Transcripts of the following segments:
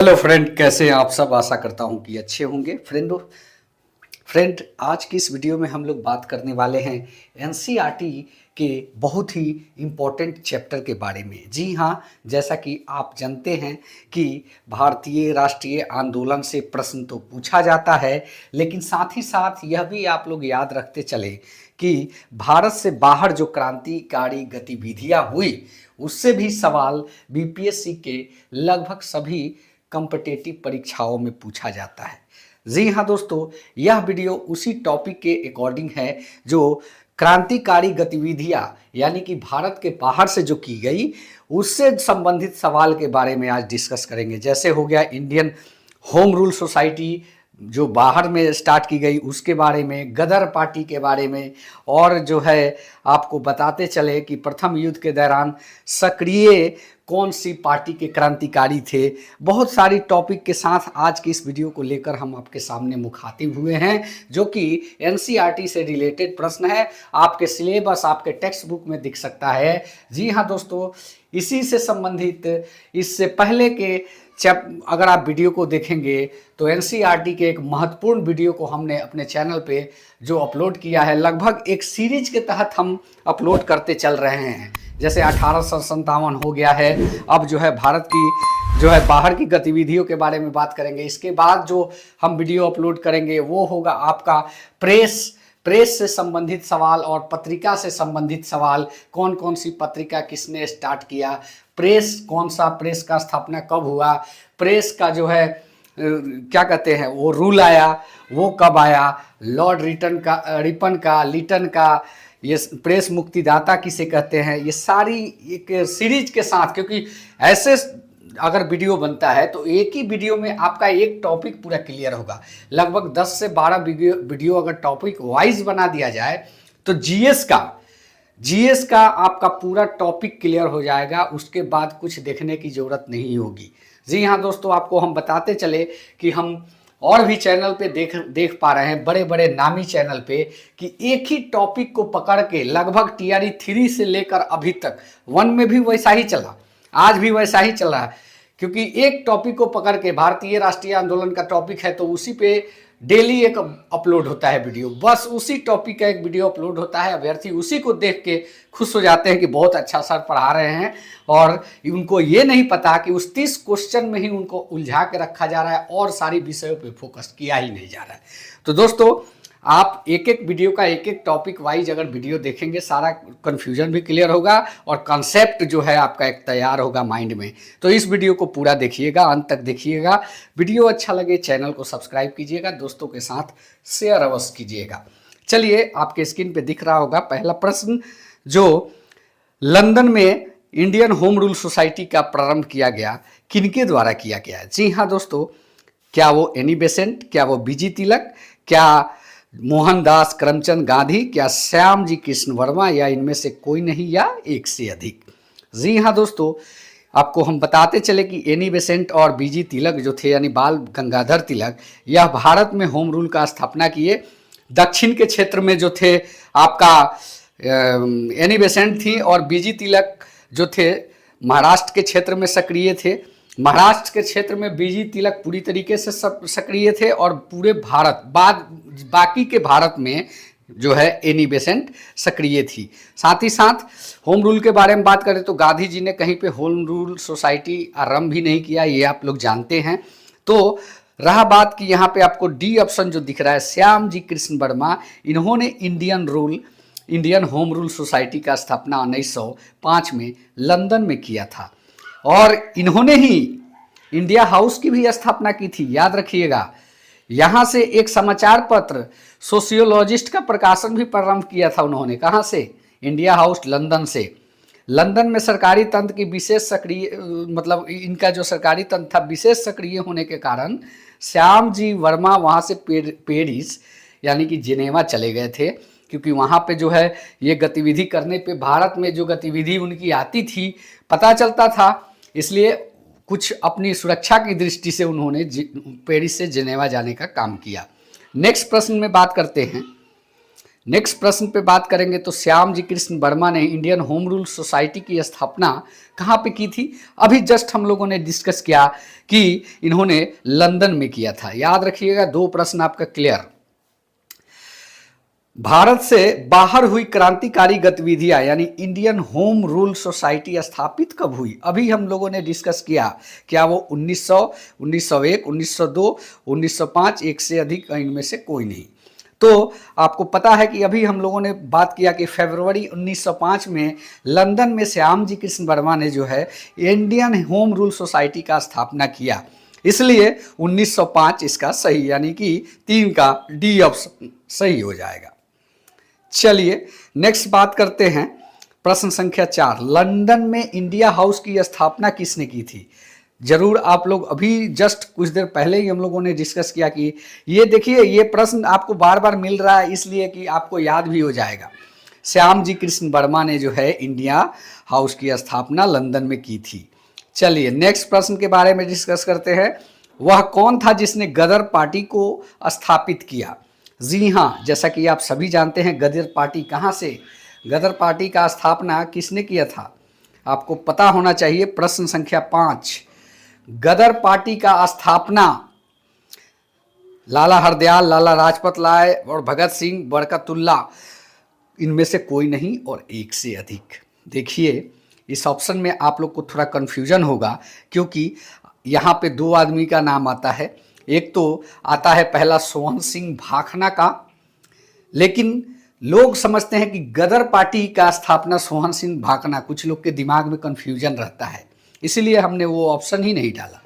Hello friend, कैसे हैं आप सब। आशा करता हूं कि अच्छे होंगे। फ्रेंड आज की इस वीडियो में हम लोग बात करने वाले हैं एनसीईआरटी के बहुत ही इम्पोर्टेंट चैप्टर के बारे में। जी हाँ, जैसा कि आप जानते हैं कि भारतीय राष्ट्रीय आंदोलन से प्रश्न तो पूछा जाता है, लेकिन साथ ही साथ यह भी आप लोग याद रखते चले कि भारत से बाहर जो क्रांतिकारी गतिविधियां हुई उससे भी सवाल बीपीएससी के लगभग सभी कॉम्पिटिटिव परीक्षाओं में पूछा जाता है। जी हाँ दोस्तों, यह वीडियो उसी टॉपिक के अकॉर्डिंग है जो क्रांतिकारी गतिविधियां यानी कि भारत के बाहर से जो की गई उससे संबंधित सवाल के बारे में आज डिस्कस करेंगे। जैसे हो गया इंडियन होम रूल सोसाइटी जो बाहर में स्टार्ट की गई उसके बारे में, गदर पार्टी के बारे में, और जो है आपको बताते चले कि प्रथम युद्ध के दौरान सक्रिय कौन सी पार्टी के क्रांतिकारी थे। बहुत सारी टॉपिक के साथ आज की इस वीडियो को लेकर हम आपके सामने मुखातिब हुए हैं, जो कि एनसीईआरटी से रिलेटेड प्रश्न है। आपके सिलेबस आपके टेक्स्ट बुक में दिख सकता है। जी हाँ दोस्तों, इसी से संबंधित इससे पहले के अगर आप वीडियो को देखेंगे तो एनसीईआरटी के एक महत्वपूर्ण वीडियो को हमने अपने चैनल पे जो अपलोड किया है, लगभग एक सीरीज के तहत हम अपलोड करते चल रहे हैं। जैसे 1857 हो गया है, अब जो है भारत की जो है बाहर की गतिविधियों के बारे में बात करेंगे। इसके बाद जो हम वीडियो अपलोड करेंगे वो होगा आपका प्रेस से संबंधित सवाल और पत्रिका से संबंधित सवाल। कौन कौन सी पत्रिका किसने स्टार्ट किया, प्रेस कौन सा, प्रेस का स्थापना कब हुआ, प्रेस का जो है क्या कहते हैं वो रूल आया वो कब आया, लॉर्ड रिपन का ये प्रेस मुक्तिदाता किसे कहते हैं, ये सारी एक सीरीज के साथ। क्योंकि ऐसे अगर वीडियो बनता है तो एक ही वीडियो में आपका एक टॉपिक पूरा क्लियर होगा। लगभग 10 से 12 वीडियो अगर टॉपिक वाइज बना दिया जाए तो जीएस का आपका पूरा टॉपिक क्लियर हो जाएगा। उसके बाद कुछ देखने की ज़रूरत नहीं होगी। जी हाँ दोस्तों, आपको हम बताते चले कि हम और भी चैनल पे देख पा रहे हैं, बड़े बड़े नामी चैनल पे, कि एक ही टॉपिक को पकड़ के लगभग टीआरई 3 से लेकर अभी तक 1 में भी वैसा ही चला, आज भी वैसा ही चल रहा है। क्योंकि एक टॉपिक को पकड़ के भारतीय राष्ट्रीय आंदोलन का टॉपिक है तो उसी पे डेली एक अपलोड होता है वीडियो, बस उसी टॉपिक का एक वीडियो अपलोड होता है। अभ्यर्थी उसी को देख के खुश हो जाते हैं कि बहुत अच्छा सर पढ़ा रहे हैं, और उनको ये नहीं पता कि उस 30 क्वेश्चन में ही उनको उलझा के रखा जा रहा है और सारी विषयों पे फोकस किया ही नहीं जा रहा है। तो दोस्तों, आप एक एक वीडियो का एक एक टॉपिक वाइज अगर वीडियो देखेंगे सारा कन्फ्यूजन भी क्लियर होगा और कॉन्सेप्ट जो है आपका एक तैयार होगा माइंड में। तो इस वीडियो को पूरा देखिएगा, अंत तक देखिएगा। वीडियो अच्छा लगे चैनल को सब्सक्राइब कीजिएगा, दोस्तों के साथ शेयर अवश्य कीजिएगा। चलिए, आपके स्क्रीन पे दिख रहा होगा पहला प्रश्न, जो लंदन में इंडियन होम रूल सोसाइटी का प्रारंभ किया गया, किनके द्वारा किया गया? जी हाँ दोस्तों, क्या वो एनी बेसेंट, क्या वो बीजी तिलक, क्या मोहनदास करमचंद गांधी, क्या श्याम जी कृष्ण वर्मा, या इनमें से कोई नहीं, या एक से अधिक? जी हाँ दोस्तों, आपको हम बताते चले कि एनी बेसेंट और बीजी तिलक जो थे यानी बाल गंगाधर तिलक, यह भारत में होम रूल का स्थापना किए। दक्षिण के क्षेत्र में जो थे आपका एनी बेसेंट थी, और बीजी तिलक जो थे महाराष्ट्र के क्षेत्र में सक्रिय थे। महाराष्ट्र के क्षेत्र में बीजी तिलक पूरी तरीके से सक्रिय थे, और पूरे बाकी के भारत में जो है एनी बेसेंट सक्रिय थी। साथ ही साथ होम रूल के बारे में बात करें तो गांधी जी ने कहीं पे होम रूल सोसाइटी आरंभ भी नहीं किया, ये आप लोग जानते हैं। तो रहा बात कि यहाँ पे आपको डी ऑप्शन जो दिख रहा है, श्याम जी कृष्ण वर्मा, इन्होंने इंडियन होम रूल सोसाइटी का स्थापना 1905 में लंदन में किया था, और इन्होंने ही इंडिया हाउस की भी स्थापना की थी। याद रखिएगा, यहाँ से एक समाचार पत्र सोशियोलॉजिस्ट का प्रकाशन भी प्रारंभ किया था उन्होंने। कहाँ से? इंडिया हाउस लंदन से। लंदन में सरकारी तंत्र की विशेष सक्रिय मतलब इनका जो सरकारी तंत्र था विशेष सक्रिय होने के कारण श्याम जी वर्मा वहाँ से पेरिस यानी कि जिनेवा चले गए थे, क्योंकि वहाँ पे जो है ये गतिविधि करने पे भारत में जो गतिविधि उनकी आती थी पता चलता था, इसलिए कुछ अपनी सुरक्षा की दृष्टि से उन्होंने पेरिस से जिनेवा जाने का काम किया। नेक्स्ट प्रश्न में बात करते हैं। नेक्स्ट प्रश्न पे बात करेंगे तो श्याम जी कृष्ण वर्मा ने इंडियन होम रूल सोसाइटी की स्थापना कहाँ पे की थी? अभी जस्ट हम लोगों ने डिस्कस किया कि इन्होंने लंदन में किया था। याद रखिएगा, 2 प्रश्न आपका क्लियर। भारत से बाहर हुई क्रांतिकारी गतिविधियां यानी इंडियन होम रूल सोसाइटी स्थापित कब हुई? अभी हम लोगों ने डिस्कस किया, क्या वो 1900, 1901, 1902, 1905, एक से अधिक, इनमें से कोई नहीं। तो आपको पता है कि अभी हम लोगों ने बात किया कि फरवरी 1905 में लंदन में श्याम जी कृष्ण वर्मा ने जो है इंडियन होम रूल सोसाइटी का स्थापना किया, इसलिए 1905 इसका सही, यानी कि 3 का डी ऑप्शन सही हो जाएगा। चलिए नेक्स्ट बात करते हैं, प्रश्न संख्या 4, लंदन में इंडिया हाउस की स्थापना किसने की थी? जरूर आप लोग अभी जस्ट कुछ देर पहले ही हम लोगों ने डिस्कस किया कि ये देखिए, ये प्रश्न आपको बार बार मिल रहा है इसलिए कि आपको याद भी हो जाएगा। श्याम जी कृष्ण वर्मा ने जो है इंडिया हाउस की स्थापना लंदन में की थी। चलिए नेक्स्ट प्रश्न के बारे में डिस्कस करते हैं, वह कौन था जिसने गदर पार्टी को स्थापित किया? जी हाँ, जैसा कि आप सभी जानते हैं, गदर पार्टी कहाँ से, गदर पार्टी का स्थापना किसने किया था? आपको पता होना चाहिए। प्रश्न संख्या 5, गदर पार्टी का स्थापना लाला हरदयाल, लाला लाजपत राय और भगत सिंह, बरकतुल्ला, इनमें से कोई नहीं और एक से अधिक। देखिए इस ऑप्शन में आप लोग को थोड़ा कन्फ्यूजन होगा क्योंकि यहाँ पे 2 आदमी का नाम आता है। एक तो आता है पहला सोहन सिंह भाखना का, लेकिन लोग समझते हैं कि गदर पार्टी का स्थापना सोहन सिंह भाखना, कुछ लोग के दिमाग में कन्फ्यूजन रहता है, इसलिए हमने वो ऑप्शन ही नहीं डाला।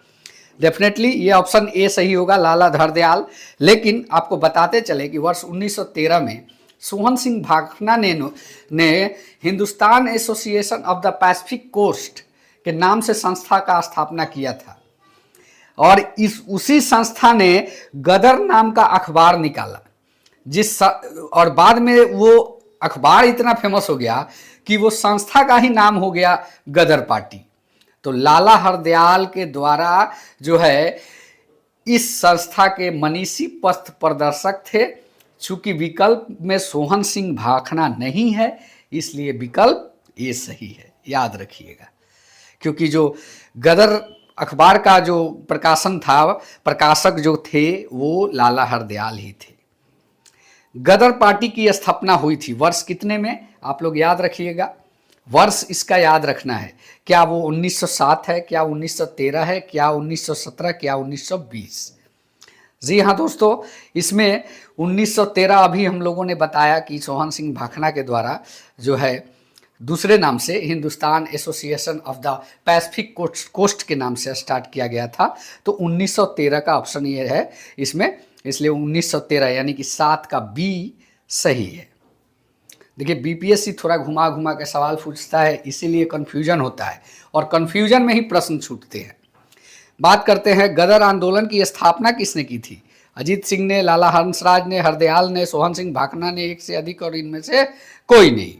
डेफिनेटली ये ऑप्शन ए सही होगा, लाला हरदयाल। लेकिन आपको बताते चले कि वर्ष 1913 में सोहन सिंह भाखना ने Hindustan association of the Pacific coast के नाम से संस्था का स्थापना किया था और उसी संस्था ने गदर नाम का अखबार निकाला, और बाद में वो अखबार इतना फेमस हो गया कि वो संस्था का ही नाम हो गया गदर पार्टी। तो लाला हरदयाल के द्वारा जो है इस संस्था के मनीषी पथ प्रदर्शक थे। चूंकि विकल्प में सोहन सिंह भाखना नहीं है, इसलिए विकल्प ये सही है, याद रखिएगा। क्योंकि जो गदर अखबार का जो प्रकाशन था, प्रकाशक जो थे वो लाला हरदयाल ही थे। गदर पार्टी की स्थापना हुई थी वर्ष कितने में? आप लोग याद रखिएगा, वर्ष इसका याद रखना है। क्या वो 1907 है, क्या 1913 है, क्या 1917, क्या 1920? जी हाँ दोस्तों, इसमें 1913 अभी हम लोगों ने बताया कि सोहन सिंह भाखना के द्वारा जो है दूसरे नाम से Hindustan association of the Pacific coast के नाम से स्टार्ट किया गया था। तो 1913 का ऑप्शन ये है इसमें, इसलिए 1913 यानी कि 7 का बी सही है। देखिए बीपीएससी थोड़ा घुमा घुमा के सवाल पूछता है, इसीलिए कन्फ्यूजन होता है और कन्फ्यूजन में ही प्रश्न छूटते हैं। बात करते हैं गदर आंदोलन की स्थापना किसने की थी? अजीत सिंह ने, लाला हंसराज ने, हरदयाल ने, सोहन सिंह भाखना ने, एक से अधिक, और इनमें से कोई नहीं।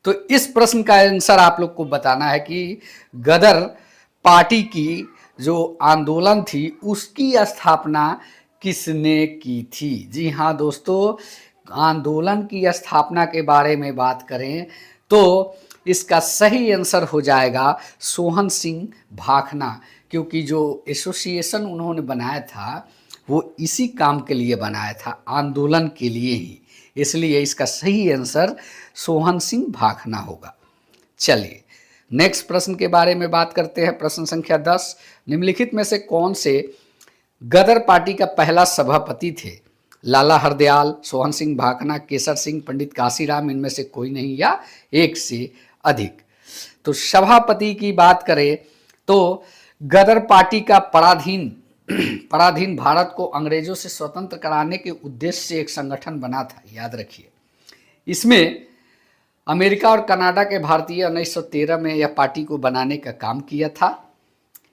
तो इस प्रश्न का आंसर आप लोग को बताना है कि गदर पार्टी की जो आंदोलन थी उसकी स्थापना किसने की थी? जी हाँ दोस्तों, आंदोलन की स्थापना के बारे में बात करें तो इसका सही आंसर हो जाएगा सोहन सिंह भाखना, क्योंकि जो एसोसिएशन उन्होंने बनाया था वो इसी काम के लिए बनाया था, आंदोलन के लिए ही, इसलिए इसका सही आंसर सोहन सिंह भाखना होगा। चलिए नेक्स्ट प्रश्न के बारे में बात करते हैं। प्रश्न संख्या 10, निम्नलिखित में से कौन से गदर पार्टी का पहला सभापति थे? लाला हरदयाल, सोहन सिंह भाखना, केसर सिंह, पंडित काशीराम, इनमें से कोई नहीं या एक से अधिक। तो सभापति की बात करें तो गदर पार्टी का पराधीन भारत को अंग्रेजों से स्वतंत्र कराने के उद्देश्य से एक संगठन बना था, याद रखिए। इसमें अमेरिका और कनाडा के भारतीय 1913 में यह पार्टी को बनाने का काम किया था।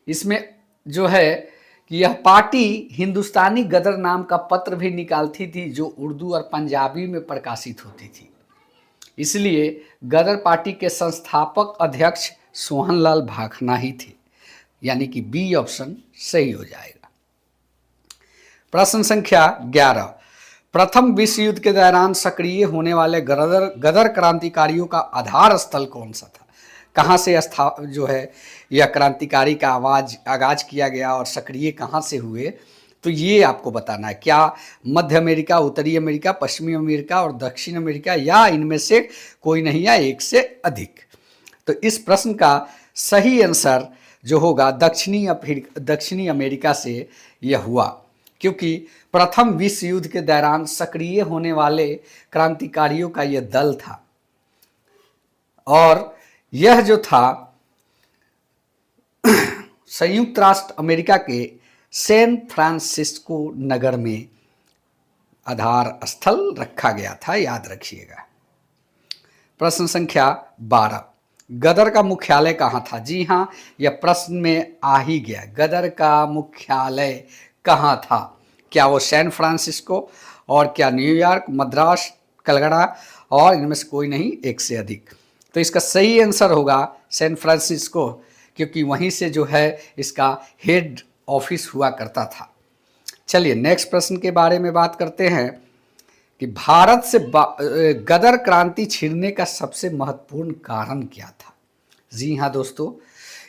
इसमें जो है कि यह पार्टी हिंदुस्तानी गदर नाम का पत्र भी निकालती थी जो उर्दू और पंजाबी में प्रकाशित होती थी। इसलिए गदर पार्टी के संस्थापक अध्यक्ष सोहनलाल भाखना ही थे, यानी कि बी ऑप्शन सही हो जाएगा। प्रश्न संख्या 11, प्रथम विश्व युद्ध के दौरान सक्रिय होने वाले गदर क्रांतिकारियों का आधार स्थल कौन सा था? कहाँ से जो है यह क्रांतिकारी का आगाज किया गया और सक्रिय कहाँ से हुए, तो ये आपको बताना है। क्या मध्य अमेरिका, उत्तरी अमेरिका, पश्चिमी अमेरिका और दक्षिण अमेरिका, या इनमें से कोई नहीं, या एक से अधिक? तो इस प्रश्न का सही आंसर जो होगा दक्षिणी अमेरिका से यह हुआ, क्योंकि प्रथम विश्व युद्ध के दौरान सक्रिय होने वाले क्रांतिकारियों का यह दल था, और यह जो था संयुक्त राष्ट्र अमेरिका के सैन फ्रांसिस्को नगर में आधार स्थल रखा गया था, याद रखिएगा। प्रश्न संख्या 12, गदर का मुख्यालय कहाँ था? जी हाँ, यह प्रश्न में आ ही गया। गदर का मुख्यालय कहाँ था? क्या वो सैन फ्रांसिस्को, और क्या न्यूयॉर्क, मद्रास, कलकत्ता, और इनमें से कोई नहीं, एक से अधिक? तो इसका सही आंसर होगा सैन फ्रांसिस्को, क्योंकि वहीं से जो है इसका हेड ऑफिस हुआ करता था। चलिए नेक्स्ट प्रश्न के बारे में बात करते हैं कि भारत से गदर क्रांति छिड़ने का सबसे महत्वपूर्ण कारण क्या था? जी हाँ दोस्तों,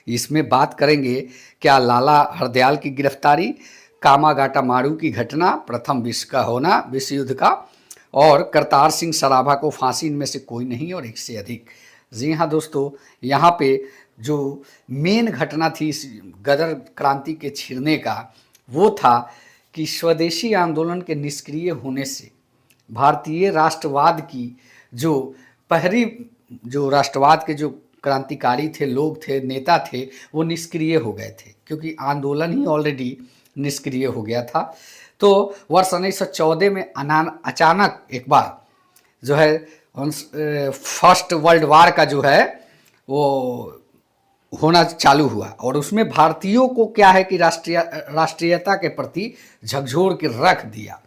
इसमें बात करेंगे क्या लाला हरदयाल की गिरफ्तारी, कामागाटा मारू की घटना, प्रथम विश्व का होना, विश्व युद्ध का, और करतार सिंह सराभा को फांसी, इनमें से कोई नहीं और एक से अधिक? जी हाँ दोस्तों, यहाँ पे जो मेन घटना थी इस गदर क्रांति के छिड़ने का, वो था कि स्वदेशी आंदोलन के निष्क्रिय होने से भारतीय राष्ट्रवाद की जो पहली जो राष्ट्रवाद के जो क्रांतिकारी थे, लोग थे, नेता थे, वो निष्क्रिय हो गए थे, क्योंकि आंदोलन ही ऑलरेडी निष्क्रिय हो गया था। तो वर्ष 1914 में अचानक एक बार जो है फर्स्ट वर्ल्ड वार का जो है वो होना चालू हुआ, और उसमें भारतीयों को क्या है कि राष्ट्रीयता के प्रति झकझोर के रख दिया,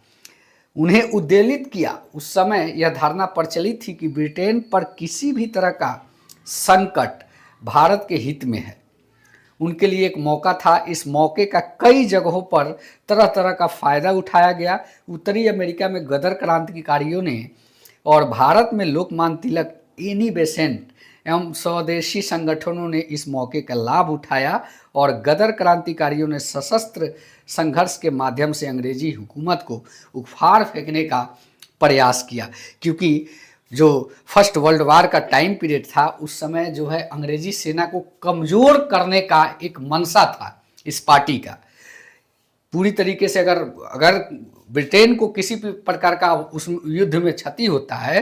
उन्हें उद्वेलित किया। उस समय यह धारणा प्रचलित थी कि ब्रिटेन पर किसी भी तरह का संकट भारत के हित में है। उनके लिए एक मौका था, इस मौके का कई जगहों पर तरह तरह का फ़ायदा उठाया गया। उत्तरी अमेरिका में गदर क्रांतिकारियों ने और भारत में लोकमान्य तिलक, एनी बेसेंट एवं स्वदेशी संगठनों ने इस मौके का लाभ उठाया, और गदर क्रांतिकारियों ने सशस्त्र संघर्ष के माध्यम से अंग्रेजी हुकूमत को उखाड़ फेंकने का प्रयास किया। क्योंकि जो फर्स्ट वर्ल्ड वार का टाइम पीरियड था, उस समय जो है अंग्रेजी सेना को कमज़ोर करने का एक मंशा था इस पार्टी का। पूरी तरीके से अगर ब्रिटेन को किसी भी प्रकार का उस युद्ध में क्षति होता है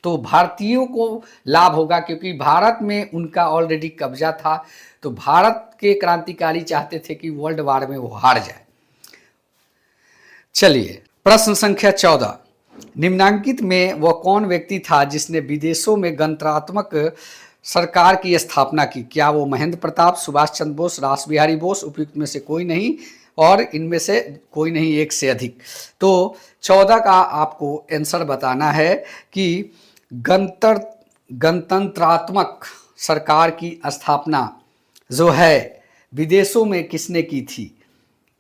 तो भारतीयों को लाभ होगा, क्योंकि भारत में उनका ऑलरेडी कब्जा था। तो भारत के क्रांतिकारी चाहते थे कि वर्ल्ड वार में वो हार जाए। चलिए प्रश्न संख्या 14, निम्नांकित में वह कौन व्यक्ति था जिसने विदेशों में गणतंत्रात्मक सरकार की स्थापना की? क्या वो महेंद्र प्रताप, सुभाष चंद्र बोस, रास बिहारी बोस, उपयुक्त में से कोई नहीं और इनमें से कोई नहीं, एक से अधिक? तो 14 का आपको आंसर बताना है कि गणतंत्रात्मक सरकार की स्थापना जो है विदेशों में किसने की थी?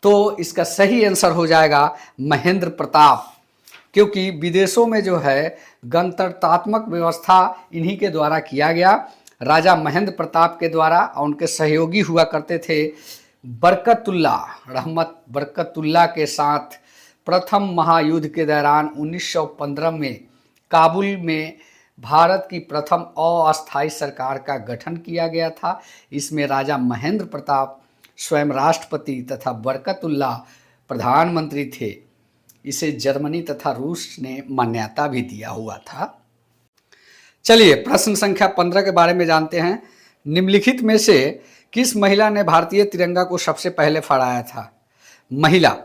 तो इसका सही आंसर हो जाएगा महेंद्र प्रताप, क्योंकि विदेशों में जो है गणतंत्रात्मक व्यवस्था इन्हीं के द्वारा किया गया, राजा महेंद्र प्रताप के द्वारा। और उनके सहयोगी हुआ करते थे बरकतुल्लाह के साथ प्रथम महायुद्ध के दौरान 1915 में काबुल में भारत की प्रथम अस्थायी सरकार का गठन किया गया था। इसमें राजा महेंद्र प्रताप स्वयं राष्ट्रपति तथा बरकतुल्लाह प्रधानमंत्री थे। इसे जर्मनी तथा रूस ने मान्यता भी दिया हुआ था। चलिए प्रश्न संख्या 15 के बारे में जानते हैं। निम्नलिखित में से किस महिला ने भारतीय तिरंगा को सबसे पहले फहराया था? महिला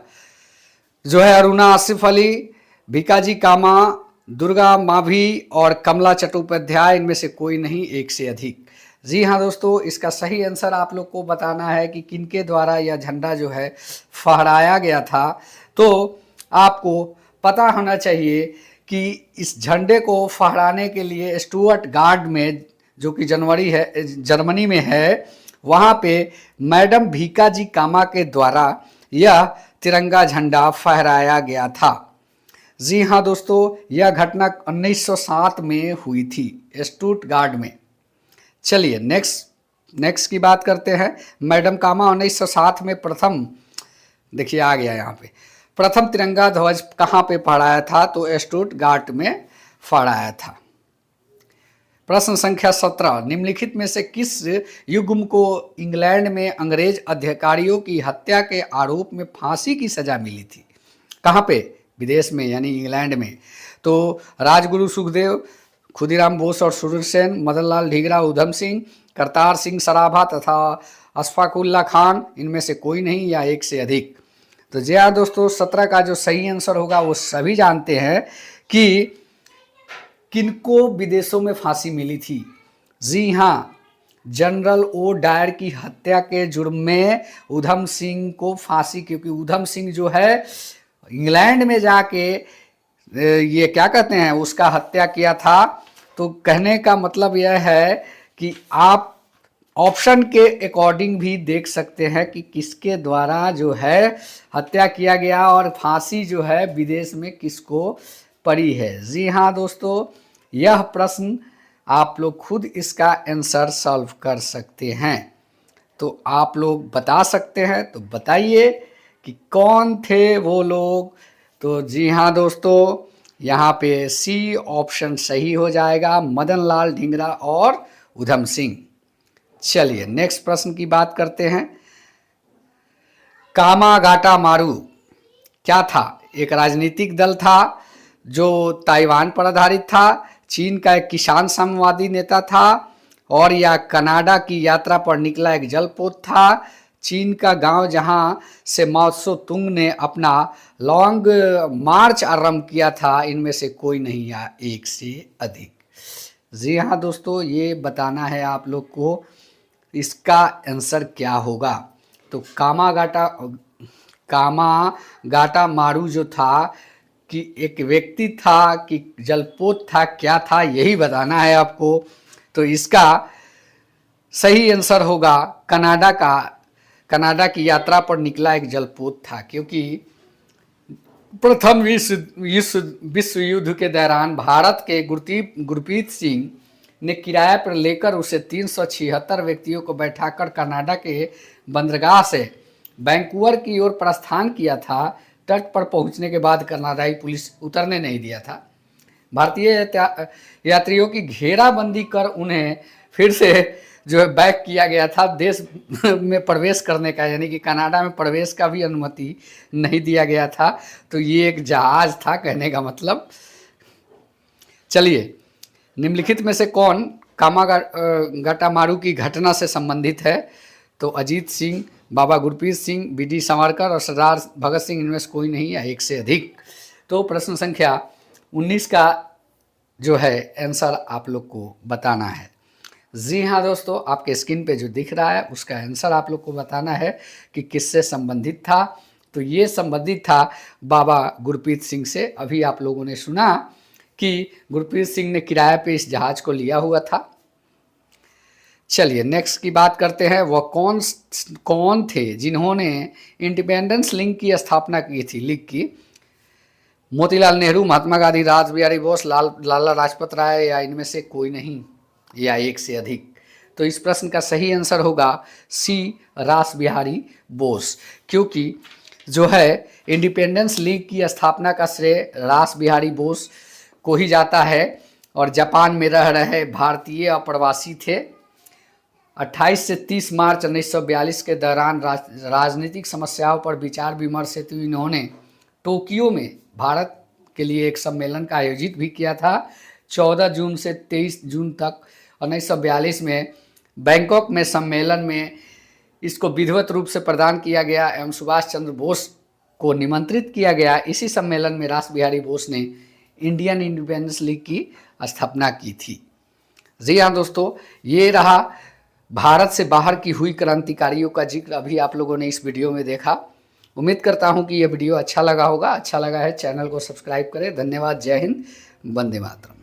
जो है अरुणा आसिफ अली, भिकाजी कामा, दुर्गा माभी और कमला चट्टोपाध्याय, इनमें से कोई नहीं, एक से अधिक? जी हाँ दोस्तों, इसका सही आंसर आप लोग को बताना है कि किनके द्वारा यह झंडा जो है फहराया गया था। तो आपको पता होना चाहिए कि इस झंडे को फहराने के लिए स्टुअर्ट गार्ड में, जो कि जर्मनी में है, वहाँ पे मैडम भिकाजी कामा के द्वारा यह तिरंगा झंडा फहराया गया था। जी हाँ दोस्तों, यह घटना 1907 में हुई थी स्टुटगार्ट में। चलिए नेक्स्ट की बात करते हैं। मैडम कामा 1907 में प्रथम, देखिए आ गया यहाँ पे, प्रथम तिरंगा ध्वज कहाँ पे फहराया था? तो स्टुटगार्ट में फहराया था। प्रश्न संख्या 17, निम्नलिखित में से किस युग्म को इंग्लैंड में अंग्रेज अधिकारियों की हत्या के आरोप में फांसी की सजा मिली थी? कहाँ पे? विदेश में, यानी इंग्लैंड में। तो राजगुरु सुखदेव, खुदीराम बोस और सूरजसेन, मदन लाल ढींगरा, उधम सिंह, करतार सिंह सराभा तथा अशफाकुल्ला खान, इनमें से कोई नहीं या एक से अधिक। तो जी हाँ दोस्तों, 17 का जो सही आंसर होगा वो सभी जानते हैं कि किनको विदेशों में फांसी मिली थी। जी हाँ, जनरल ओ डायर की हत्या के जुर्म में उधम सिंह को फांसी, क्योंकि उधम सिंह जो है इंग्लैंड में जाके ये क्या कहते हैं उसका हत्या किया था। तो कहने का मतलब यह है कि आप ऑप्शन के अकॉर्डिंग भी देख सकते हैं कि किसके द्वारा जो है हत्या किया गया और फांसी जो है विदेश में किसको पड़ी है। जी हाँ दोस्तों, यह प्रश्न आप लोग खुद इसका आंसर सॉल्व कर सकते हैं। तो आप लोग बता सकते हैं, तो बताइए कि कौन थे वो लोग। तो जी हाँ दोस्तों, यहाँ पे सी ऑप्शन सही हो जाएगा, मदन लाल ढींगरा और उधम सिंह। चलिए नेक्स्ट प्रश्न की बात करते हैं। कामागाटा मारू क्या था? एक राजनीतिक दल था जो ताइवान पर आधारित था, चीन का एक किसान साम्यवादी नेता था, और या कनाडा की यात्रा पर निकला एक जलपोत था, चीन का गांव जहां से माओ त्से तुंग ने अपना लॉन्ग मार्च आरंभ किया था, इनमें से कोई नहीं या एक से अधिक। जी हाँ दोस्तों, ये बताना है आप लोग को इसका आंसर क्या होगा। तो कामागाटा मारू जो था कि एक व्यक्ति था कि जलपोत था, क्या था, यही बताना है आपको। तो इसका सही आंसर होगा कनाडा की यात्रा पर निकला एक जलपोत था, क्योंकि प्रथम विश्व युद्ध के दौरान भारत के गुरप्रीत सिंह ने किराए पर लेकर उसे 376 व्यक्तियों को बैठाकर कनाडा के बंदरगाह से वैंकूवर की ओर प्रस्थान किया था। तट पर पहुंचने के बाद कनाडाई पुलिस उतरने नहीं दिया था। भारतीय यात्रियों की घेराबंदी कर उन्हें फिर से जो है बैक किया गया था देश में प्रवेश करने का, यानी कि कनाडा में प्रवेश का भी अनुमति नहीं दिया गया था। तो ये एक जहाज था, कहने का मतलब। चलिए, निम्नलिखित में से कौन कामागाटा मारू की घटना से संबंधित है? तो अजीत सिंह, बाबा गुरप्रीत सिंह, बी.डी. सावरकर और सरदार भगत सिंह, इनमें से कोई नहीं या एक से अधिक। तो प्रश्न संख्या 19 का जो है आंसर आप लोग को बताना है। जी हाँ दोस्तों, आपके स्क्रीन पे जो दिख रहा है उसका आंसर आप लोग को बताना है कि किससे संबंधित था। तो ये संबंधित था बाबा गुरप्रीत सिंह से। अभी आप लोगों ने सुना कि गुरप्रीत सिंह ने किराए पे इस जहाज को लिया हुआ था। चलिए नेक्स्ट की बात करते हैं। वह कौन थे जिन्होंने इंडिपेंडेंस लीग की स्थापना की थी? लीग की मोतीलाल नेहरू, महात्मा गांधी, रास बिहारी बोस, लाला लाजपत राय, या इनमें से कोई नहीं या एक से अधिक। तो इस प्रश्न का सही आंसर होगा सी, रास बिहारी बोस, क्योंकि जो है इंडिपेंडेंस लीग की स्थापना का श्रेय रास बिहारी बोस को ही जाता है, और जापान में रह रहे भारतीय अप्रवासी थे। 28 से 30 मार्च 1942 के दौरान राजनीतिक समस्याओं पर विचार विमर्श हेतु इन्होंने टोक्यो में भारत के लिए एक सम्मेलन का आयोजित भी किया था। 14 जून से 23 जून तक 1942 में बैंकॉक में सम्मेलन में इसको विधिवत रूप से प्रदान किया गया एवं सुभाष चंद्र बोस को निमंत्रित किया गया। इसी सम्मेलन में रास बिहारी बोस ने इंडियन इंडिपेंडेंस लीग की स्थापना की थी। जी हाँ दोस्तों, ये रहा भारत से बाहर की हुई क्रांतिकारियों का जिक्र अभी आप लोगों ने इस वीडियो में देखा। उम्मीद करता हूँ कि यह वीडियो अच्छा लगा होगा। अच्छा लगा है चैनल को सब्सक्राइब करें। धन्यवाद। जय हिंद, वंदे मातरम।